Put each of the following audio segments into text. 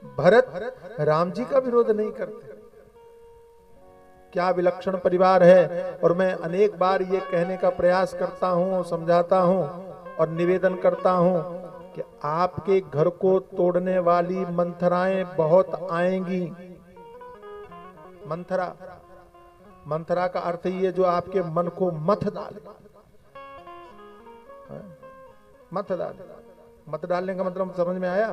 भरत राम जी का विरोध नहीं करते। क्या विलक्षण परिवार है। और मैं अनेक बार ये कहने का प्रयास करता हूं, समझाता हूं और निवेदन करता हूं कि आपके घर को तोड़ने वाली मंथराएं बहुत आएंगी। मंथरा, मंथरा का अर्थ ही है जो आपके मन को मथ डाले। मथ डाले, मत डालने का मतलब समझ में आया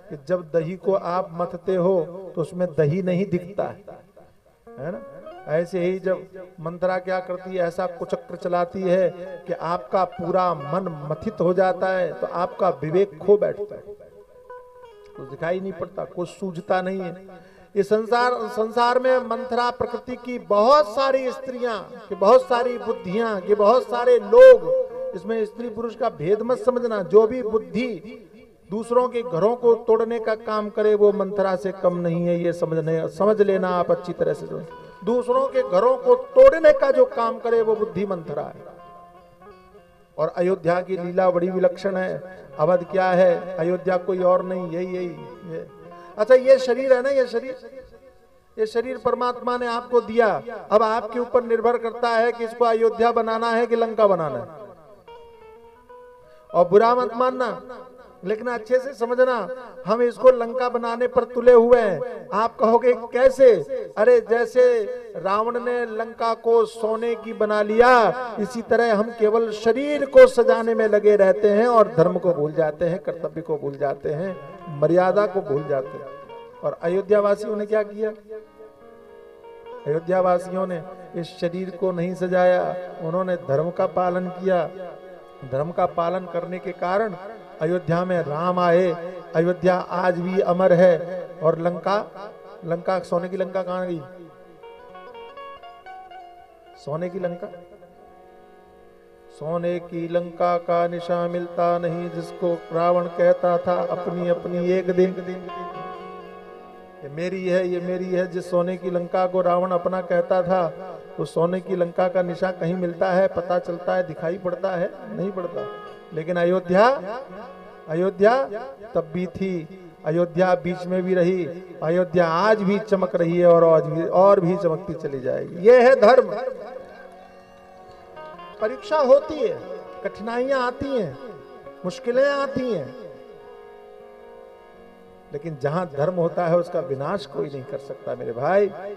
कि जब दही को आप मथते हो तो उसमें दही नहीं दिखता है ना। ऐसे ही जब मंत्रा क्या करती है, ऐसा कुचक्र चलाती है कि आपका पूरा मन मथित हो जाता है, तो आपका विवेक खो बैठता है, कुछ दिखाई नहीं पड़ता, कुछ सूझता नहीं है। इस संसार में मंथरा प्रकृति की बहुत सारी स्त्रियां, कि बहुत सारी बुद्धियां, कि बहुत सारे लोग, इसमें स्त्री पुरुष का भेद मत समझना। जो भी बुद्धि दूसरों के घरों को तोड़ने का काम करे वो मंथरा से कम नहीं है, ये समझ लेना आप अच्छी तरह से। दूसरों के घरों को तोड़ने का जो काम करे वो बुद्धि मंथरा है। और अयोध्या की लीला बड़ी विलक्षण है। अवध क्या है, अयोध्या कोई और नहीं, यही। अच्छा, ये शरीर है ना, ये शरीर परमात्मा ने आपको दिया। अब आपके ऊपर निर्भर करता है कि इसको अयोध्या बनाना है कि लंका बनाना है। और बुरा मत मानना, लेकिन अच्छे से समझना, हम इसको लंका बनाने पर तुले हुए हैं। आप कहोगे कैसे? अरे जैसे रावण ने लंका को सोने की बना लिया, इसी तरह हम केवल शरीर को सजाने में लगे रहते हैं और धर्म को भूल जाते हैं, कर्तव्य को भूल जाते हैं, मर्यादा को भूल जाते हैं। और अयोध्या वासियों ने क्या किया? अयोध्या वासियों ने इस शरीर को नहीं सजाया, उन्होंने धर्म का पालन किया। धर्म का पालन करने के कारण अयोध्या में राम आए। अयोध्या आज भी अमर है। और लंका सोने की लंका कहां गई? सोने की लंका, सोने की लंका का निशा मिलता नहीं, जिसको रावण कहता था अपनी अपनी एक दिन, ये मेरी है, ये मेरी है। जिस सोने की लंका को रावण अपना कहता था, उस सोने की लंका का निशा कहीं मिलता है, पता चलता है, दिखाई पड़ता है? नहीं पड़ता। लेकिन अयोध्या तब भी थी, अयोध्या बीच में भी रही, अयोध्या आज भी चमक रही है और भी चमकती चली जाएगी। यह है धर्म। परीक्षा होती है, कठिनाइयां आती हैं, मुश्किलें आती हैं, लेकिन जहां धर्म होता है उसका विनाश कोई नहीं कर सकता मेरे भाई।